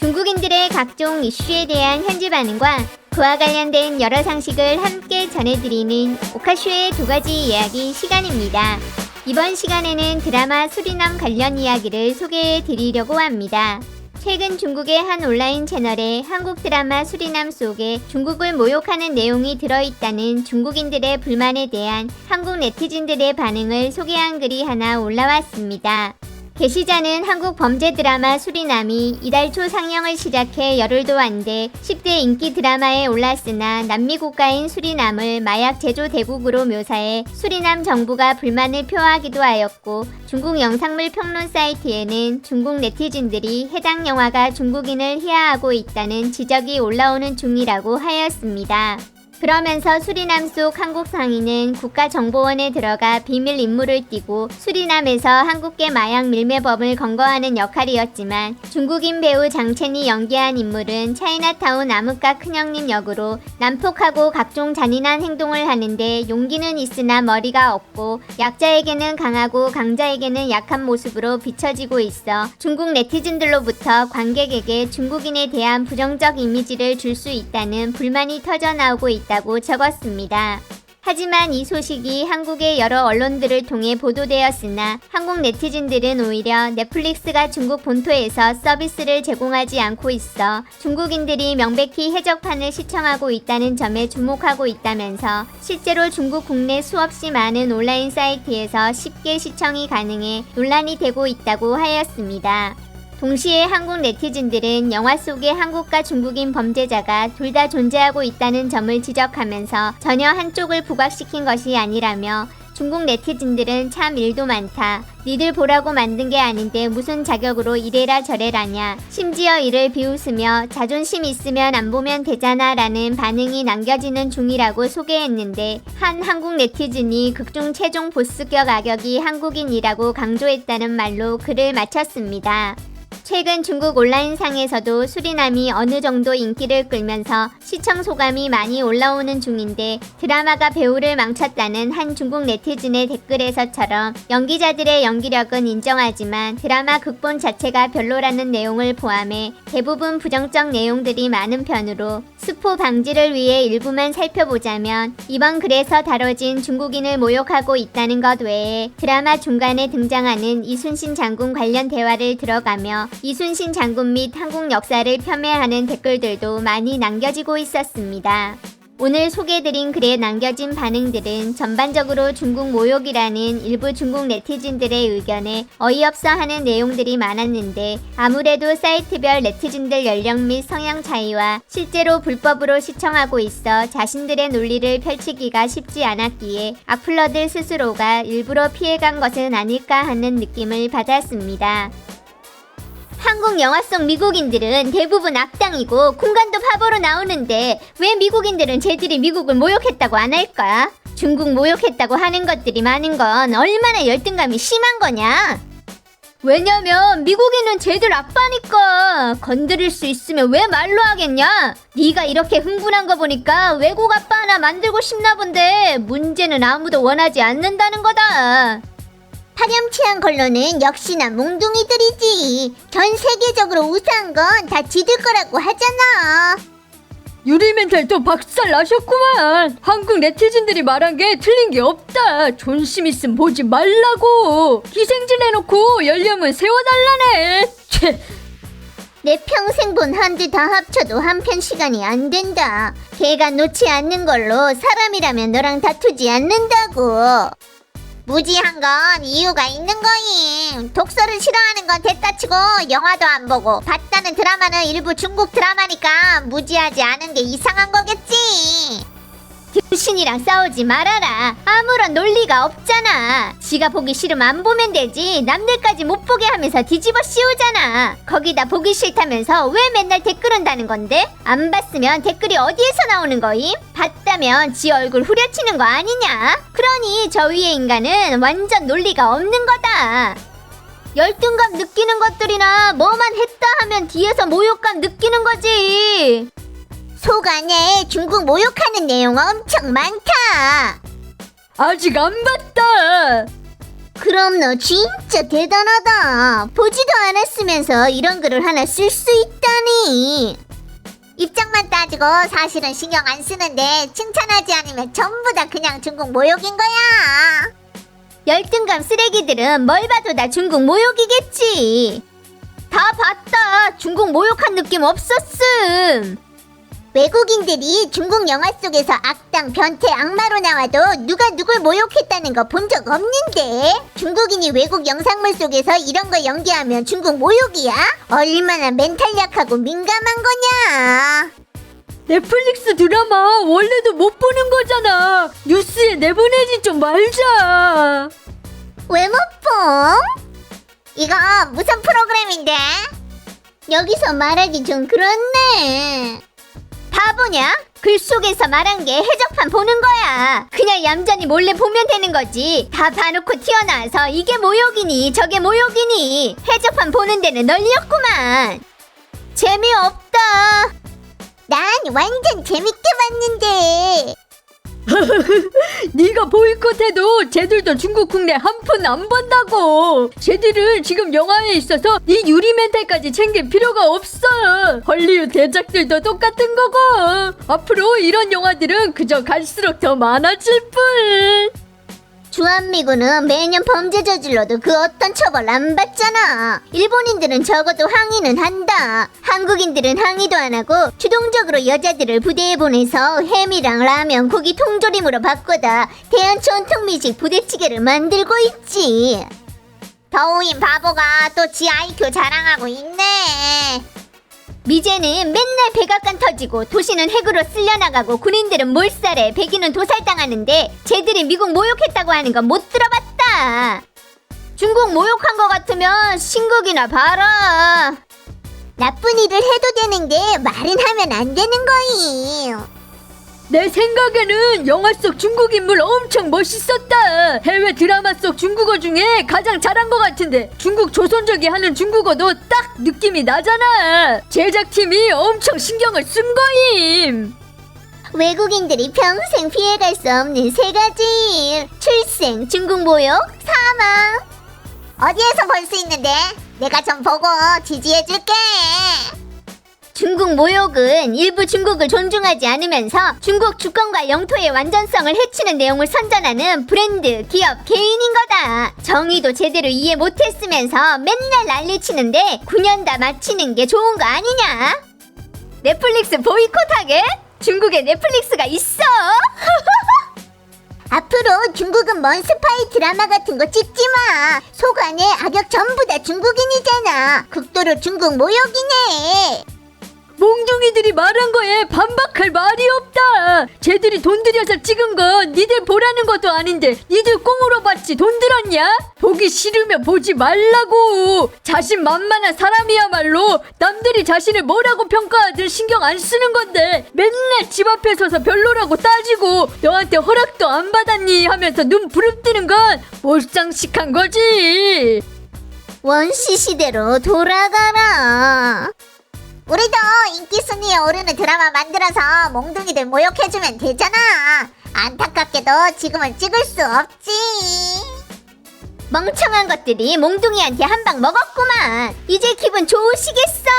중국인들의 각종 이슈에 대한 현지 반응과 그와 관련된 여러 상식을 함께 전해드리는 오카쇼의 두 가지 이야기 시간입니다. 이번 시간에는 드라마 수리남 관련 이야기를 소개해 드리려고 합니다. 최근 중국의 한 온라인 채널에 한국 드라마 수리남 속에 중국을 모욕하는 내용이 들어있다는 중국인들의 불만에 대한 한국 네티즌들의 반응을 소개한 글이 하나 올라왔습니다. 게시자는 한국 범죄 드라마 수리남이 이달 초 상영을 시작해 열흘도 안 돼 10대 인기 드라마에 올랐으나 남미 국가인 수리남을 마약 제조 대국으로 묘사해 수리남 정부가 불만을 표하기도 하였고, 중국 영상물 평론 사이트에는 중국 네티즌들이 해당 영화가 중국인을 희화하고 있다는 지적이 올라오는 중이라고 하였습니다. 그러면서 수리남 속 한국 상인은 국가정보원에 들어가 비밀 임무를 띠고 수리남에서 한국계 마약 밀매범을 검거하는 역할이었지만, 중국인 배우 장첸이 연기한 인물은 차이나타운 암흑가 큰형님 역으로 난폭하고 각종 잔인한 행동을 하는데 용기는 있으나 머리가 없고 약자에게는 강하고 강자에게는 약한 모습으로 비춰지고 있어 중국 네티즌들로부터 관객에게 중국인에 대한 부정적 이미지를 줄 수 있다는 불만이 터져나오고 있다고 적었습니다. 하지만 이 소식이 한국의 여러 언론들을 통해 보도되었으나 한국 네티즌들은 오히려 넷플릭스가 중국 본토에서 서비스를 제공하지 않고 있어 중국인들이 명백히 해적판을 시청하고 있다는 점에 주목하고 있다면서, 실제로 중국 국내 수없이 많은 온라인 사이트에서 쉽게 시청이 가능해 논란이 되고 있다고 하였습니다. 동시에 한국 네티즌들은 영화 속의 한국과 중국인 범죄자가 둘 다 존재하고 있다는 점을 지적하면서 전혀 한쪽을 부각시킨 것이 아니라며, 중국 네티즌들은 참 일도 많다. 니들 보라고 만든 게 아닌데 무슨 자격으로 이래라 저래라냐. 심지어 이를 비웃으며 자존심 있으면 안 보면 되잖아 라는 반응이 남겨지는 중이라고 소개했는데, 한 한국 네티즌이 극중 최종 보스격 악역이 한국인이라고 강조했다는 말로 글을 마쳤습니다. 최근 중국 온라인상에서도 수리남이 어느 정도 인기를 끌면서 시청 소감이 많이 올라오는 중인데, 드라마가 배우를 망쳤다는 한 중국 네티즌의 댓글에서처럼 연기자들의 연기력은 인정하지만 드라마 극본 자체가 별로라는 내용을 포함해 대부분 부정적 내용들이 많은 편으로, 스포 방지를 위해 일부만 살펴보자면 이번 글에서 다뤄진 중국인을 모욕하고 있다는 것 외에 드라마 중간에 등장하는 이순신 장군 관련 대화를 들어가며 이순신 장군 및 한국 역사를 폄훼하는 댓글들도 많이 남겨지고 있었습니다. 오늘 소개해드린 글에 남겨진 반응들은 전반적으로 중국 모욕이라는 일부 중국 네티즌들의 의견에 어이없어 하는 내용들이 많았는데, 아무래도 사이트별 네티즌들 연령 및 성향 차이와 실제로 불법으로 시청하고 있어 자신들의 논리를 펼치기가 쉽지 않았기에 악플러들 스스로가 일부러 피해간 것은 아닐까 하는 느낌을 받았습니다. 한국 영화 속 미국인들은 대부분 악당이고 군간도 바보로 나오는데 왜 미국인들은 쟤들이 미국을 모욕했다고 안 할까? 중국 모욕했다고 하는 것들이 많은 건 얼마나 열등감이 심한 거냐? 왜냐면 미국인은 쟤들 아빠니까. 건드릴 수 있으면 왜 말로 하겠냐? 네가 이렇게 흥분한 거 보니까 외국 아빠 하나 만들고 싶나 본데 문제는 아무도 원하지 않는다는 거다. 파렴치한 걸로는 역시나 몽둥이들이지. 전 세계적으로 우세한 건 다 지들 거라고 하잖아. 유리 멘탈도 박살 나셨구만. 한국 네티즌들이 말한 게 틀린 게 없다. 존심 있음 보지 말라고. 기생질 해놓고 연령은 세워달라네. 채. 내 평생 본 한들 다 합쳐도 한편 시간이 안 된다. 걔가 놓지 않는 걸로 사람이라면 너랑 다투지 않는다고. 무지한 건 이유가 있는 거임. 독서를 싫어하는 건 됐다 치고 영화도 안 보고 봤다는 드라마는 일부 중국 드라마니까 무지하지 않은 게 이상한 거겠지. 등신이랑 싸우지 말아라. 아무런 논리가 없잖아. 지가 보기 싫으면 안 보면 되지. 남들까지 못 보게 하면서 뒤집어 씌우잖아. 거기다 보기 싫다면서 왜 맨날 댓글은 다는 건데? 안 봤으면 댓글이 어디에서 나오는 거임? 봤다면 지 얼굴 후려치는 거 아니냐? 그러니 저 위의 인간은 완전 논리가 없는 거다. 열등감 느끼는 것들이나 뭐만 했다 하면 뒤에서 모욕감 느끼는 거지. 속 안에 중국 모욕하는 내용 엄청 많다. 아직 안 봤다. 그럼 너 진짜 대단하다. 보지도 않았으면서 이런 글을 하나 쓸 수 있다니. 입장만 따지고 사실은 신경 안 쓰는데 칭찬하지 않으면 전부 다 그냥 중국 모욕인 거야. 열등감 쓰레기들은 뭘 봐도 다 중국 모욕이겠지. 다 봤다. 중국 모욕한 느낌 없었음. 외국인들이 중국 영화 속에서 악당, 변태, 악마로 나와도 누가 누굴 모욕했다는 거 본 적 없는데? 중국인이 외국 영상물 속에서 이런 거 연기하면 중국 모욕이야? 얼마나 멘탈 약하고 민감한 거냐? 넷플릭스 드라마 원래도 못 보는 거잖아. 뉴스에 내보내지 좀 말자. 왜 못 봄? 이거 무슨 프로그램인데? 여기서 말하기 좀 그렇네. 바보냐? 글 속에서 말한 게 해적판 보는 거야. 그냥 얌전히 몰래 보면 되는 거지. 다 봐놓고 튀어나와서 이게 모욕이니 저게 모욕이니 해적판 보는 데는 널리었구만. 재미없다. 난 완전 재밌게 봤는데. 네가 보이콧해도 쟤들도 중국 국내 한 푼 안 번다고. 쟤들은 지금 영화에 있어서 네 유리 멘탈까지 챙길 필요가 없어. 헐리우드 대작들도 똑같은 거고. 앞으로 이런 영화들은 그저 갈수록 더 많아질 뿐. 주한미군은 매년 범죄 저질러도 그 어떤 처벌 안 받잖아. 일본인들은 적어도 항의는 한다. 한국인들은 항의도 안 하고 주동적으로 여자들을 부대에 보내서 햄이랑 라면, 고기 통조림으로 바꿔다 대한 전통미식 부대찌개를 만들고 있지. 더우인 바보가 또 지 IQ 자랑하고 있네. 미제는 맨날 백악관 터지고 도시는 핵으로 쓸려나가고 군인들은 몰살해 백인은 도살당하는데 쟤들이 미국 모욕했다고 하는 건 못 들어봤다. 중국 모욕한 거 같으면 신극이나 봐라. 나쁜 일을 해도 되는데 말은 하면 안 되는 거임. 내 생각에는 영화 속 중국 인물 엄청 멋있었다. 해외 드라마 속 중국어 중에 가장 잘한 것 같은데 중국 조선족이 하는 중국어도 딱 느낌이 나잖아. 제작팀이 엄청 신경을 쓴 거임. 외국인들이 평생 피해갈 수 없는 세 가지. 출생, 중국 모욕, 사망. 어디에서 볼 수 있는데? 내가 좀 보고 지지해줄게. 중국 모욕은 일부 중국을 존중하지 않으면서 중국 주권과 영토의 완전성을 해치는 내용을 선전하는 브랜드, 기업, 개인인 거다. 정의도 제대로 이해 못했으면서 맨날 난리치는데 9년 다 마치는 게 좋은 거 아니냐? 넷플릭스 보이콧하게? 중국에 넷플릭스가 있어? 앞으로 중국은 뭔 스파이 드라마 같은 거 찍지 마. 속 안에 악역 전부 다 중국인이잖아. 극도로 중국 모욕이네. 몽둥이들이 말한 거에 반박할 말이 없다. 쟤들이 돈 들여서 찍은 거 니들 보라는 것도 아닌데 니들 꽁으로 받지 돈 들었냐? 보기 싫으면 보지 말라고. 자신만만한 사람이야말로 남들이 자신을 뭐라고 평가하든 신경 안 쓰는 건데 맨날 집 앞에 서서 별로라고 따지고 너한테 허락도 안 받았니 하면서 눈 부릅뜨는 건 몰상식한 거지. 원시 시대로 돌아가라. 우리도 인기 순위에 오르는 드라마 만들어서 몽둥이들 모욕해주면 되잖아. 안타깝게도 지금은 찍을 수 없지. 멍청한 것들이 몽둥이한테 한 방 먹었구만. 이제 기분 좋으시겠어?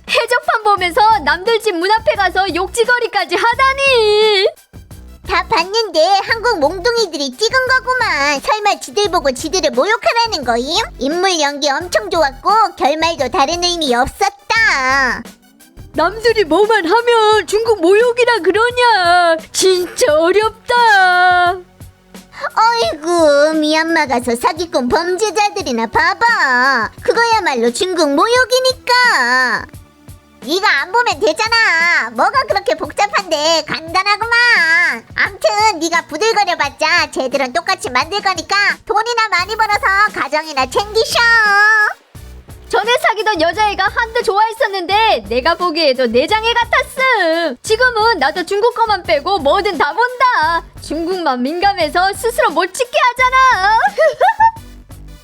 해적판 보면서 남들 집 문 앞에 가서 욕지거리까지 하다니. 다 봤는데 한국 몽둥이들이 찍은 거구만. 설마 지들 보고 지들을 모욕하라는 거임? 인물 연기 엄청 좋았고 결말도 다른 의미 없었다. 남들이 뭐만 하면 중국 모욕이라 그러냐. 진짜 어렵다. 어이구, 미얀마 가서 사기꾼 범죄자들이나 봐봐. 그거야말로 중국 모욕이니까. 네가 안 보면 되잖아. 뭐가 그렇게 복잡한데 간단하구만. 암튼 네가 부들거려봤자 쟤들은 똑같이 만들 거니까 돈이나 많이 벌어서 가정이나 챙기셔. 전에 사귀던 여자애가 한때 좋아했었는데 내가 보기에도 내장애 같았음. 지금은 나도 중국 거만 빼고 뭐든 다 본다. 중국만 민감해서 스스로 못 찍게 하잖아.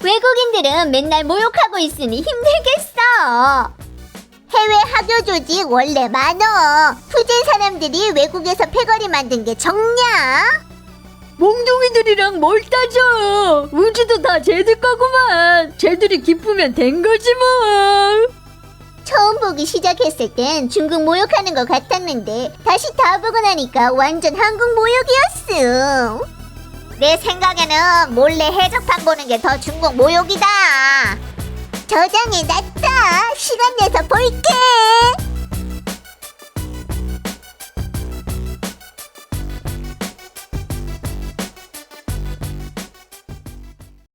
외국인들은 맨날 모욕하고 있으니 힘들겠어. 해외 학교 조직 원래 많어. 후진 사람들이 외국에서 패거리 만든 게 적냐? 몽둥이들이랑 뭘 따져. 우주도 다 쟤들 거구만. 쟤들이 기쁘면 된 거지 뭐. 처음 보기 시작했을 땐 중국 모욕하는 것 같았는데 다시 다 보고 나니까 완전 한국 모욕이었어. 내 생각에는 몰래 해적판 보는 게 더 중국 모욕이다. 저장해놨다. 시간 내서 볼게.